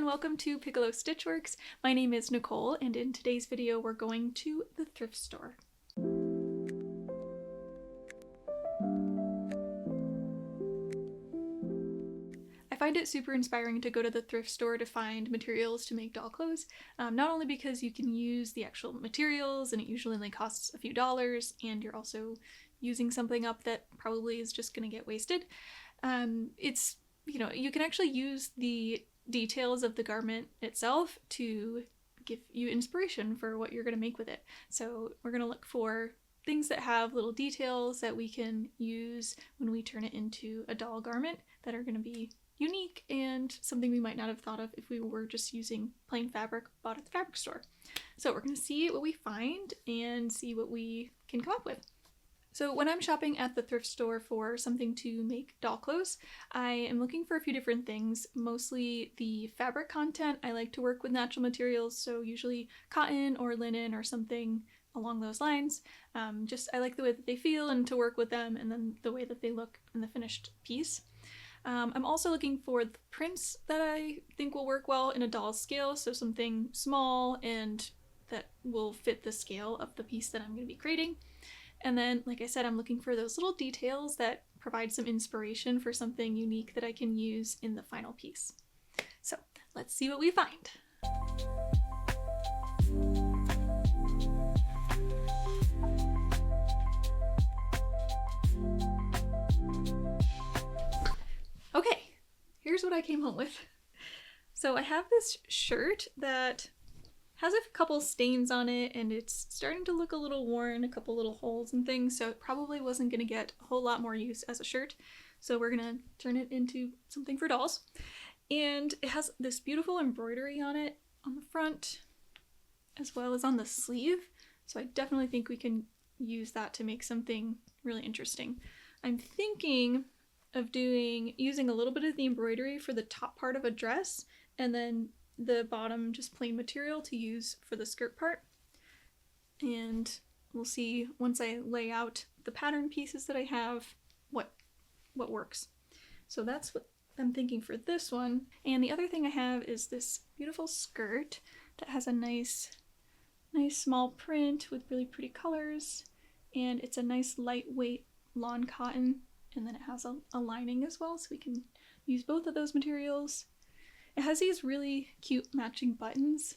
welcome to Piccolo Stitchworks. My name is Nicole, and in today's video we're going to the thrift store. I find it super inspiring to go to the thrift store to find materials to make doll clothes, not only because you can use the actual materials and it usually only costs a few dollars, and you're also using something up that probably is just going to get wasted. You can actually use the details of the garment itself to give you inspiration for what you're going to make with it. So we're going to look for things that have little details that we can use when we turn it into a doll garment that are going to be unique and something we might not have thought of if we were just using plain fabric bought at the fabric store. So we're going to see what we find and see what we can come up with. So when I'm shopping at the thrift store for something to make doll clothes, I am looking for a few different things, mostly the fabric content. I like to work with natural materials, so usually cotton or linen or something along those lines. I like the way that they feel and to work with them, and then the way that they look in the finished piece. I'm also looking for the prints that I think will work well in a doll's scale, so something small and that will fit the scale of the piece that I'm going to be creating. And then, like I said, I'm looking for those little details that provide some inspiration for something unique that I can use in the final piece. So let's see what we find. Okay, here's what I came home with. So I have this shirt that has a couple stains on it and it's starting to look a little worn, a couple little holes and things, so it probably wasn't going to get a whole lot more use as a shirt. So we're going to turn it into something for dolls. And it has this beautiful embroidery on it on the front as well as on the sleeve. So I definitely think we can use that to make something really interesting. I'm thinking of using a little bit of the embroidery for the top part of a dress and then the bottom just plain material to use for the skirt part. And we'll see once I lay out the pattern pieces that I have what works. So that's what I'm thinking for this one. And the other thing I have is this beautiful skirt that has a nice small print with really pretty colors, and it's a nice lightweight lawn cotton, and then it has a lining as well, so we can use both of those materials. It has these really cute matching buttons,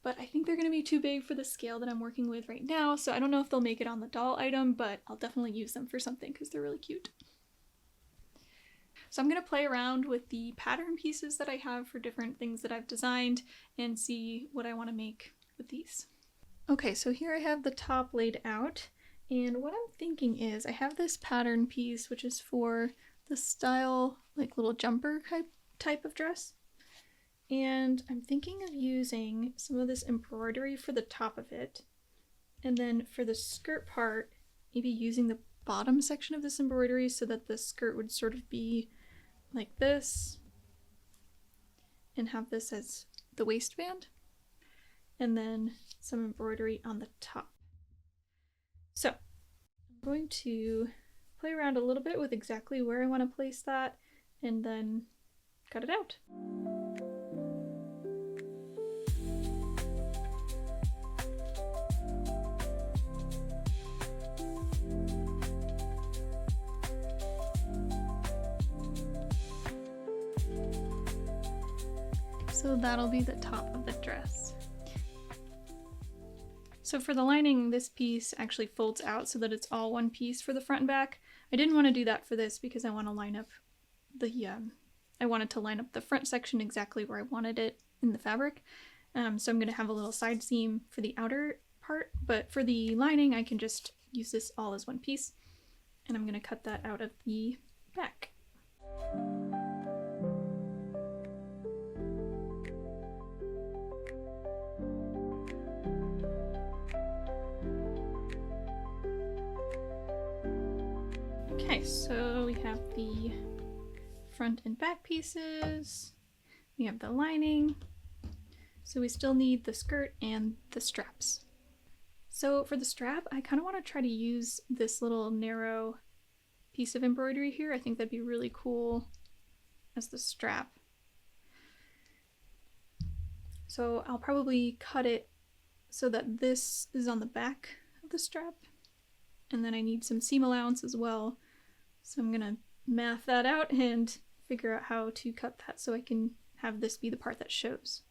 but I think they're going to be too big for the scale that I'm working with right now, so I don't know if they'll make it on the doll item, but I'll definitely use them for something because they're really cute. So I'm going to play around with the pattern pieces that I have for different things that I've designed and see what I want to make with these. Okay, so here I have the top laid out, and what I'm thinking is I have this pattern piece which is for the style, like little jumper type of dress, and I'm thinking of using some of this embroidery for the top of it, and then for the skirt part maybe using the bottom section of this embroidery so that the skirt would sort of be like this and have this as the waistband, and then some embroidery on the top. So I'm going to play around a little bit with exactly where I want to place that and then cut it out. So that'll be the top of the dress. So for the lining, this piece actually folds out so that it's all one piece for the front and back. I didn't want to do that for this because I want to line up I wanted to line up the front section exactly where I wanted it in the fabric. So I'm going to have a little side seam for the outer part, but for the lining I can just use this all as one piece, and I'm going to cut that out of the back. Okay, so we have the front and back pieces, we have the lining, so we still need the skirt and the straps. So for the strap, I kind of want to try to use this little narrow piece of embroidery here. I think that'd be really cool as the strap. So I'll probably cut it so that this is on the back of the strap. And then I need some seam allowance as well. So I'm gonna math that out and figure out how to cut that so I can have this be the part that shows.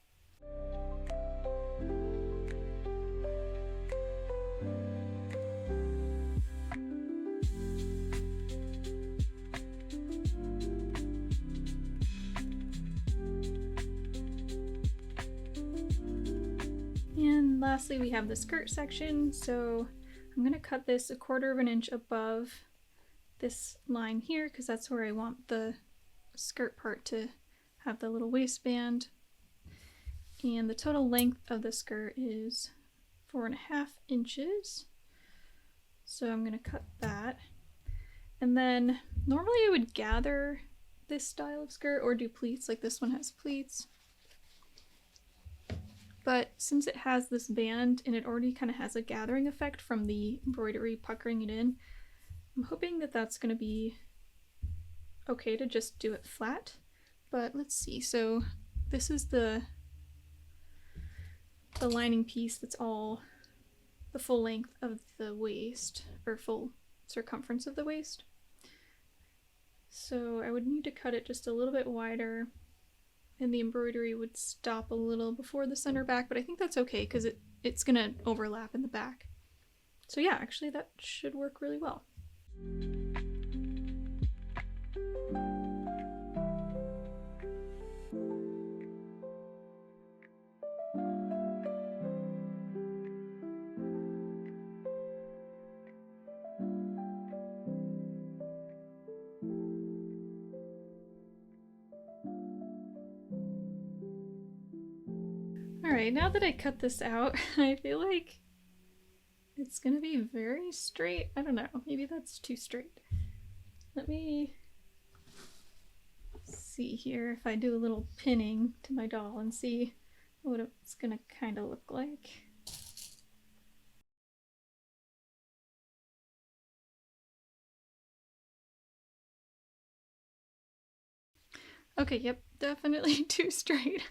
And lastly, we have the skirt section. So I'm gonna cut this 1/4 of an inch above this line here because that's where I want the skirt part to have the little waistband. And the total length of the skirt is 4.5 inches. So I'm gonna cut that. And then normally I would gather this style of skirt or do pleats, like this one has pleats. But since it has this band and it already kind of has a gathering effect from the embroidery puckering it in, I'm hoping that that's going to be okay to just do it flat. But let's see. So this is the lining piece that's all the full length of the waist, or full circumference of the waist. So I would need to cut it just a little bit wider, and the embroidery would stop a little before the center back, but I think that's okay because it's gonna overlap in the back. So yeah, actually that should work really well. Alright, now that I cut this out, I feel like it's gonna be very straight. I don't know, maybe that's too straight. Let me see here if I do a little pinning to my doll and see what it's gonna kind of look like. Okay, yep, definitely too straight.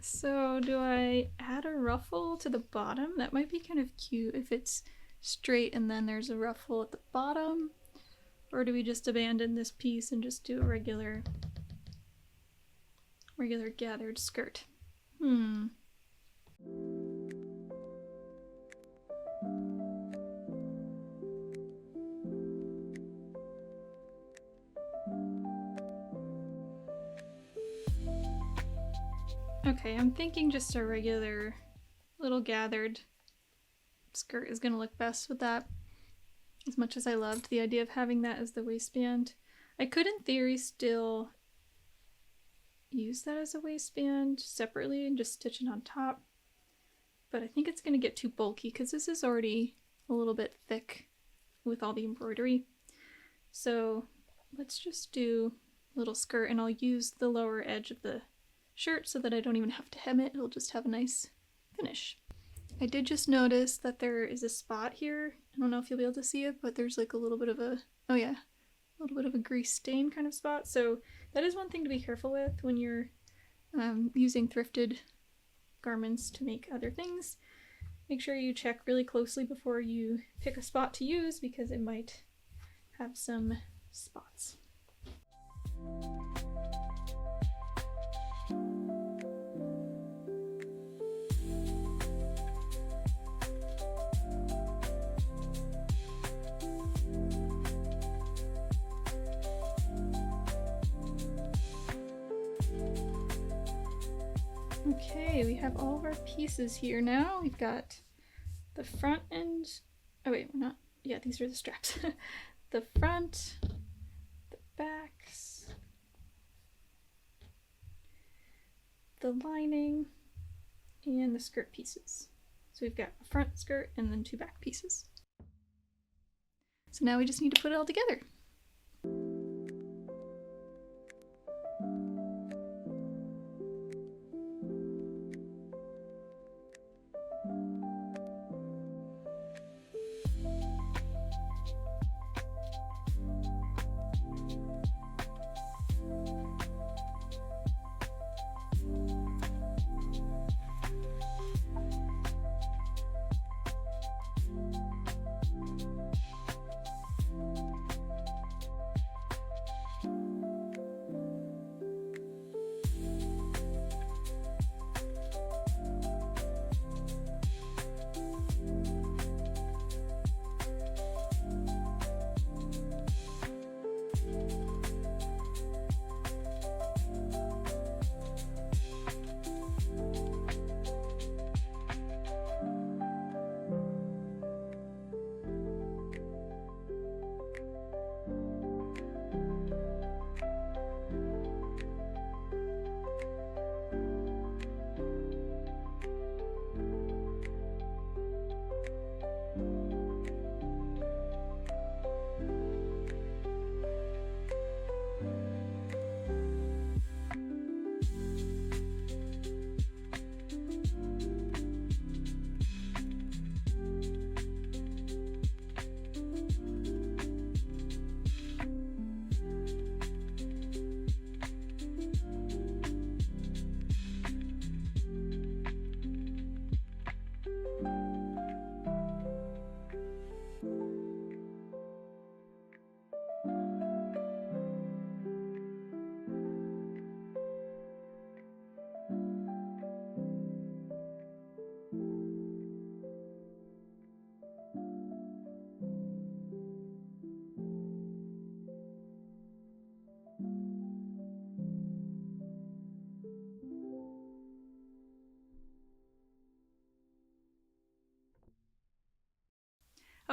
So do I add a ruffle to the bottom? That might be kind of cute if it's straight and then there's a ruffle at the bottom. Or do we just abandon this piece and just do a regular gathered skirt? Okay, I'm thinking just a regular little gathered skirt is gonna look best with that. As much as I loved the idea of having that as the waistband, I could in theory still use that as a waistband separately and just stitch it on top. But I think it's gonna get too bulky because this is already a little bit thick with all the embroidery. So let's just do a little skirt, and I'll use the lower edge of the shirt so that I don't even have to hem it. It'll just have a nice finish. I did just notice that there is a spot here. I don't know if you'll be able to see it, but there's like a little bit of a, oh yeah, a little bit of a grease stain kind of spot. So that is one thing to be careful with when you're using thrifted garments to make other things. Make sure you check really closely before you pick a spot to use because it might have some spots. Okay, we have all of our pieces here now. We've got the front end. Oh wait, we're not. Yeah, these are the straps. The front, the backs, the lining, and the skirt pieces. So we've got a front skirt and then 2 back pieces. So now we just need to put it all together.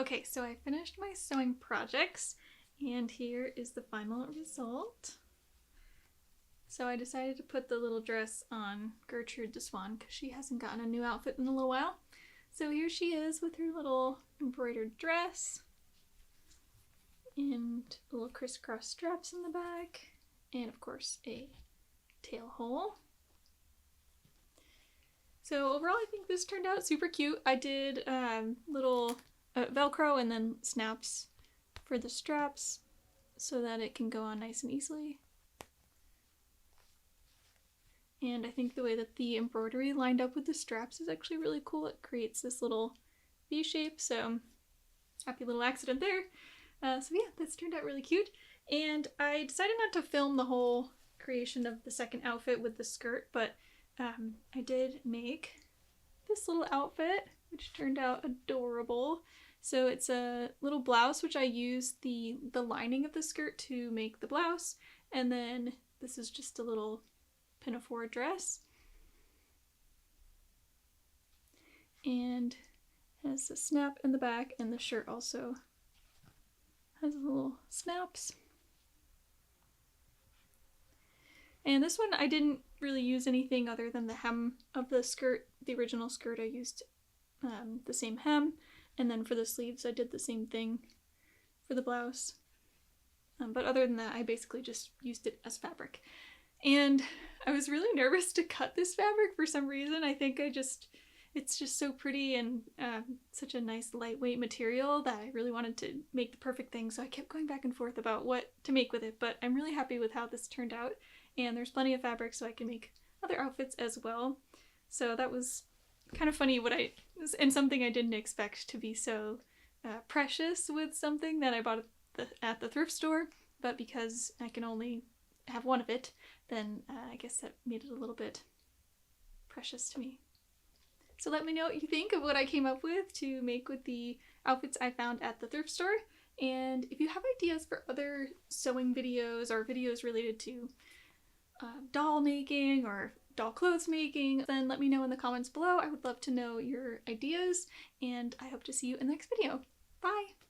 Okay, so I finished my sewing projects and here is the final result. So I decided to put the little dress on Gertrude Swan because she hasn't gotten a new outfit in a little while. So here she is with her little embroidered dress and little crisscross straps in the back, and of course a tail hole. So overall I think this turned out super cute. I did little Velcro and then snaps for the straps so that it can go on nice and easily. And I think the way that the embroidery lined up with the straps is actually really cool. It creates this little V shape, so happy little accident there. So yeah, this turned out really cute. And I decided not to film the whole creation of the second outfit with the skirt, but I did make this little outfit, which turned out adorable. So it's a little blouse, which I used the lining of the skirt to make the blouse, and then this is just a little pinafore dress, and has a snap in the back, and the shirt also has little snaps. And this one I didn't really use anything other than the hem of the skirt. The original skirt I used the same hem, and then for the sleeves I did the same thing for the blouse. But other than that I basically just used it as fabric. And I was really nervous to cut this fabric for some reason. I think it's just so pretty and such a nice lightweight material that I really wanted to make the perfect thing. So I kept going back and forth about what to make with it, but I'm really happy with how this turned out. And there's plenty of fabric so I can make other outfits as well. So that was kind of funny and something I didn't expect to be so precious with something that I bought at the thrift store. But because I can only have one of it, then I guess that made it a little bit precious to me. So let me know what you think of what I came up with to make with the outfits I found at the thrift store. And if you have ideas for other sewing videos or videos related to doll making or doll clothes making, then let me know in the comments below. I would love to know your ideas, and I hope to see you in the next video. Bye!